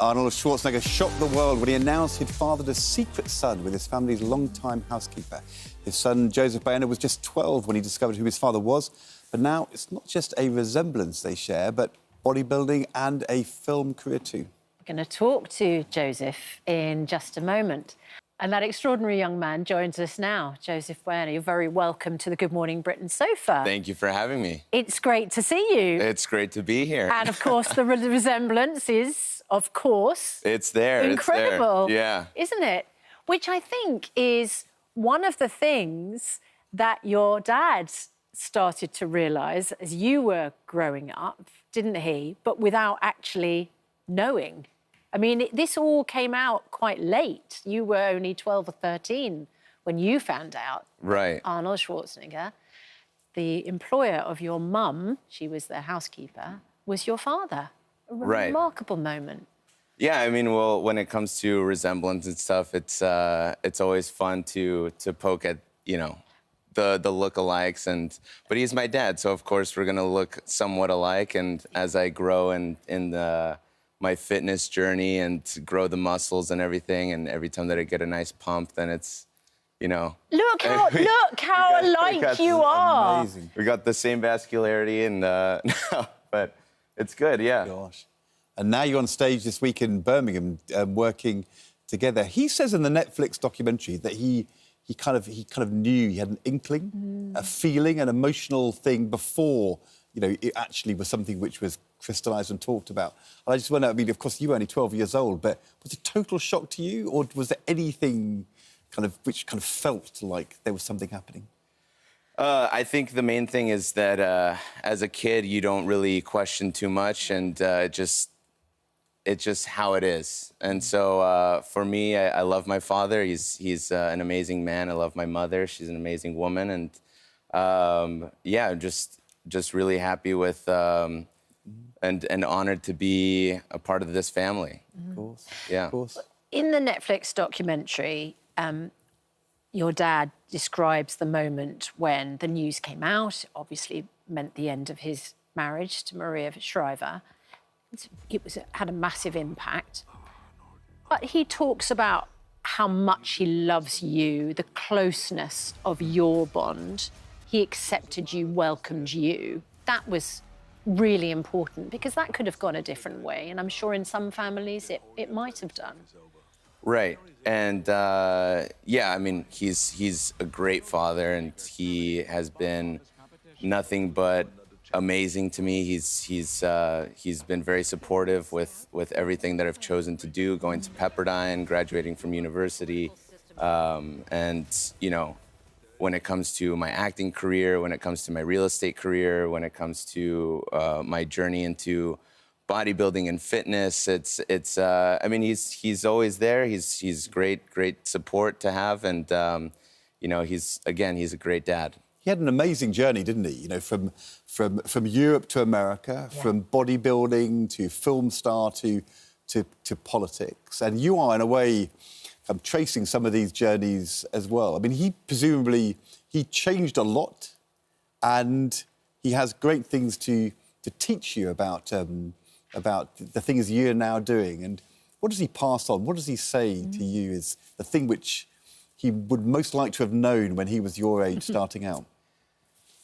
Arnold Schwarzenegger shocked the world when he announced he'd fathered a secret son with his family's longtime housekeeper. His son, Joseph Baena, was just 12 when he discovered who his father was. But now it's not just a resemblance they share, but bodybuilding and a film career too. We're going to talk to Joseph in just a moment. And that extraordinary young man joins us now, Joseph Baena. You're very welcome to the Good Morning Britain sofa. Thank you for having me. It's great to see you. It's great to be here. And, of course, the resemblance is, of course... It's there. Incredible. It's there. Yeah. Isn't it? Which I think is one of the things that your dad started to realise as you were growing up, didn't he? But without actually knowing. I mean, this all came out quite late. You were only 12 or 13 when you found out. Right. Arnold Schwarzenegger, the employer of your mum, she was the housekeeper, was your father. A remarkable moment. Yeah, I mean, well, when it comes to resemblance and stuff, it's always fun to poke at, you know, the look-alikes, but he's my dad, so of course we're gonna look somewhat alike. And as I grow in my fitness journey and grow the muscles and everything, and every time that I get a nice pump, then it's, you know... Look how alike you are! Amazing. We got the same vascularity, and but it's good, yeah. Gosh. And now you're on stage this week in Birmingham, working together. He says in the Netflix documentary that he kind of knew, he had an inkling, a feeling, an emotional thing before, you know, it actually was something which was crystallised and talked about. And I just wonder, I mean, of course, you were only 12 years old, but was it a total shock to you, or was there anything which felt like there was something happening? I think the main thing is that as a kid, you don't really question too much, and it's just how it is. And so for me, I love my father. He's an amazing man. I love my mother. She's an amazing woman. And yeah, just really happy with and honored to be a part of this family. Of course. Yeah. Of course. In the Netflix documentary, your dad describes the moment when the news came out. It obviously meant the end of his marriage to Maria Shriver. It had a massive impact. But he talks about how much he loves you, the closeness of your bond. He accepted you, welcomed you. That was really important, because that could have gone a different way. And I'm sure in some families it might have done. Right. And yeah, I mean, he's a great father, and he has been nothing but amazing to me. He's been very supportive with everything that I've chosen to do, going to Pepperdine, graduating from university, and you know, when it comes to my acting career, when it comes to my real estate career, when it comes to my journey into bodybuilding and fitness, it's I mean, he's always there. He's great support to have, and you know, he's a great dad. He had an amazing journey, didn't he? You know, from Europe to America, from bodybuilding to film star to politics. And you are, in a way, tracing some of these journeys as well. I mean, he changed a lot, and he has great things to teach you about the things you're now doing. And what does he pass on? What does he say to you is the thing which he would most like to have known when he was your age starting out?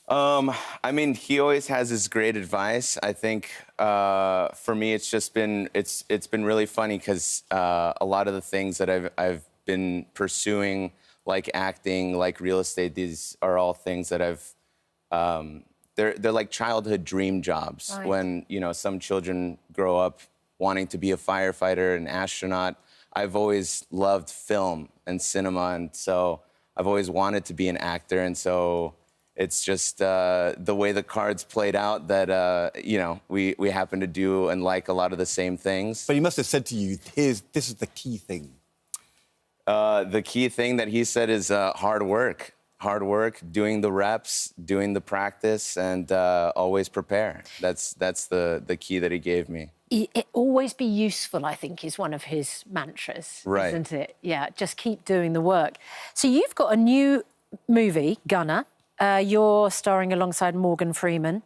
I mean, he always has his great advice. I think for me, it's been really funny, because a lot of the things that I've been pursuing, like acting, like real estate, these are all things that they're like childhood dream jobs. Right. When, you know, some children grow up wanting to be a firefighter, an astronaut. I've always loved film and cinema, and so I've always wanted to be an actor. And so it's just the way the cards played out that, you know, we happen to do and like a lot of the same things. But he must have said to you, this is the key thing. The key thing that he said is hard work. Hard work, doing the reps, doing the practice, and always prepare. That's the key that he gave me. Always be useful, I think, is one of his mantras, right, isn't it? Yeah, just keep doing the work. So you've got a new movie, Gunner. You're starring alongside Morgan Freeman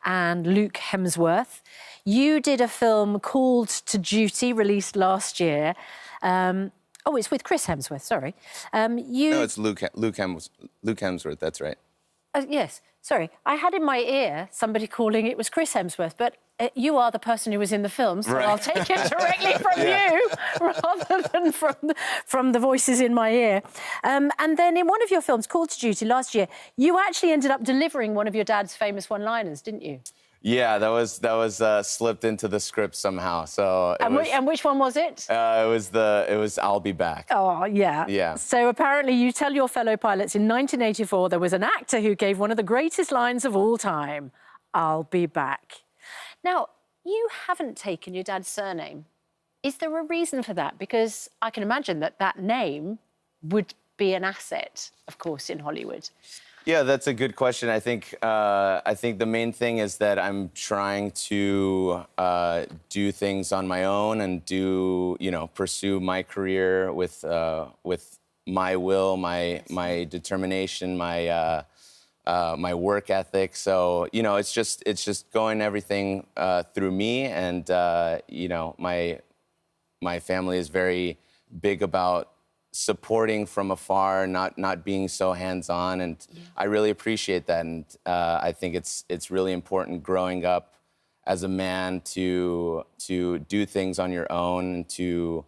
and Luke Hemsworth. You did a film called To Duty, released last year. Oh, it's with Chris Hemsworth, sorry. No, it's Luke Hemsworth, that's right. Yes, sorry. I had in my ear somebody calling it was Chris Hemsworth, but you are the person who was in the film, so I'll take it directly from you rather than from the voices in my ear. And then in one of your films, called To Duty, last year, you actually ended up delivering one of your dad's famous one-liners, didn't you? Yeah, that was slipped into the script somehow. So and which one was it? It was I'll be back. Oh, yeah. Yeah. So apparently you tell your fellow pilots in 1984 there was an actor who gave one of the greatest lines of all time, I'll be back. Now, you haven't taken your dad's surname. Is there a reason for that? Because I can imagine that name would be an asset, of course, in Hollywood. Yeah, that's a good question. I think the main thing is that I'm trying to do things on my own and pursue my career with my will, my determination, my work ethic. So it's just going everything through me, and my family is very big about supporting from afar, not being so hands-on, and I really appreciate that. And I think it's really important growing up as a man to do things on your own and to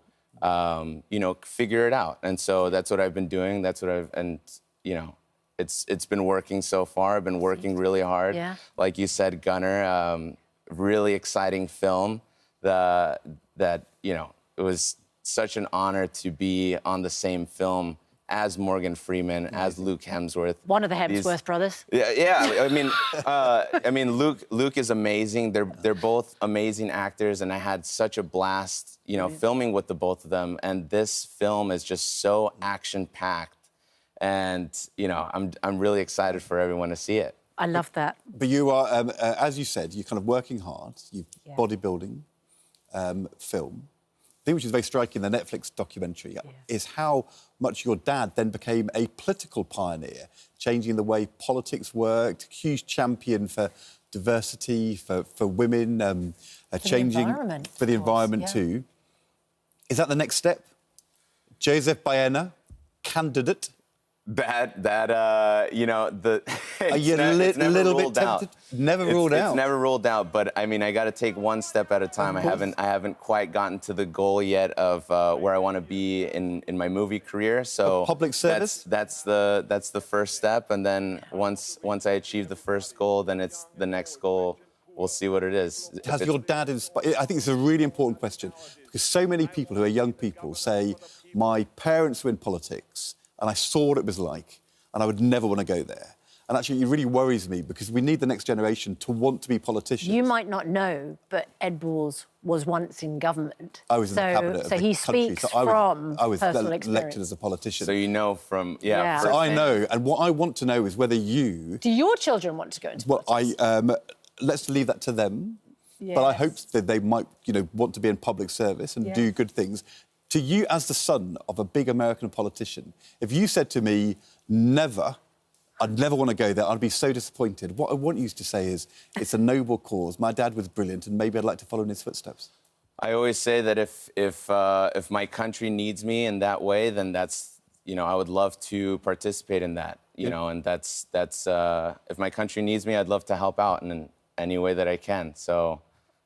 figure it out. And so that's what I've been doing. It's been working so far. I've been working really hard. Yeah. Like you said, Gunnar, really exciting film. It was such an honor to be on the same film as Morgan Freeman, as Luke Hemsworth. One of the Hemsworth brothers. Yeah. I mean, Luke is amazing. They're both amazing actors, and I had such a blast, filming with the both of them. And this film is just so action-packed, and I'm really excited for everyone to see it. I love that. But you are, as you said, you're kind of working hard. You bodybuilding, film. I think which is very striking in the Netflix documentary is how much your dad then became a political pioneer, changing the way politics worked, huge champion for diversity, for women, changing for the environment too. Is that the next step? Joseph Baena, candidate? Are you it's little bit tempted? Never ruled out. It's never ruled out, but I mean, I got to take one step at a time. I haven't quite gotten to the goal yet of where I want to be in my movie career. So public service. That's the first step, and then once I achieve the first goal, then it's the next goal. We'll see what it is. Has your dad inspired? I think it's a really important question because so many people who are young people say, "My parents were in politics, and I saw what it was like, and I would never want to go there." And actually, it really worries me because we need the next generation to want to be politicians. You might not know, but Ed Balls was once in government. I was in the cabinet of the he country, speaks so from I was personal elected experience. as a politician. So you know from So I know, and what I want to know is whether you. Do your children want to go into politics? Let's leave that to them. Yes. But I hope that they might, want to be in public service and do good things. To you, as the son of a big American politician, if you said to me, never, I'd never want to go there, I'd be so disappointed. What I want you to say is, it's a noble cause. My dad was brilliant, and maybe I'd like to follow in his footsteps. I always say that if my country needs me in that way, then that's, I would love to participate in that, and that's if my country needs me, I'd love to help out in any way that I can. So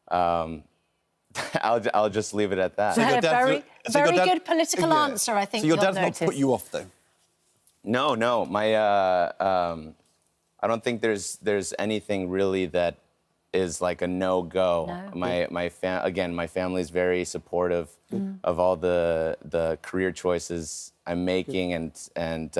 I'll just leave it at that. So very good political answer, I think. So your dad's not put you off, though? No. I don't think there's anything really that is like a no-go. No. My family is very supportive of all the career choices I'm making, and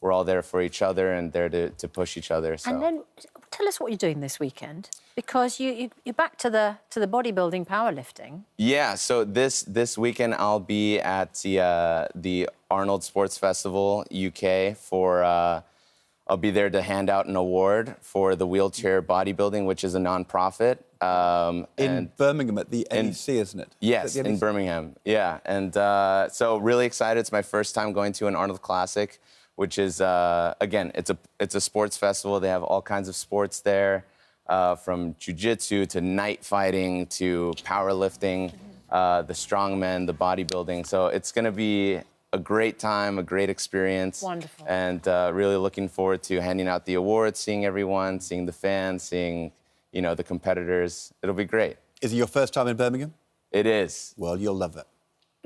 we're all there for each other and there to push each other. So. And then tell us what you're doing this weekend, because you're back to the bodybuilding, powerlifting. Yeah, so this weekend I'll be at the Arnold Sports Festival UK for. I'll be there to hand out an award for the wheelchair bodybuilding, which is a nonprofit. In Birmingham at the NEC, isn't it? Yes, in Birmingham. Yeah, and so really excited. It's my first time going to an Arnold Classic, which is again, it's a sports festival. They have all kinds of sports there. from jiu-jitsu to night fighting to powerlifting, the strongmen, the bodybuilding. So it's going to be a great time, a great experience. Wonderful. And really looking forward to handing out the awards, seeing everyone, seeing the fans, seeing, you know, the competitors. It'll be great. Is it your first time in Birmingham? It is. Well, you'll love it.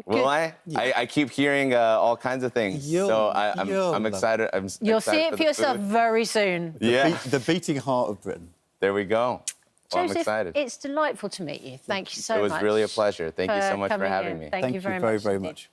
Will I? Yeah. I keep hearing all kinds of things. So I'm excited. You'll see it for yourself very soon. Yeah. The beating heart of Britain. There we go. Well, Joseph, I'm excited. it's delightful to meet you. Thank you so much. It was really a pleasure. Thank you so much for having me. Thank you very, very much.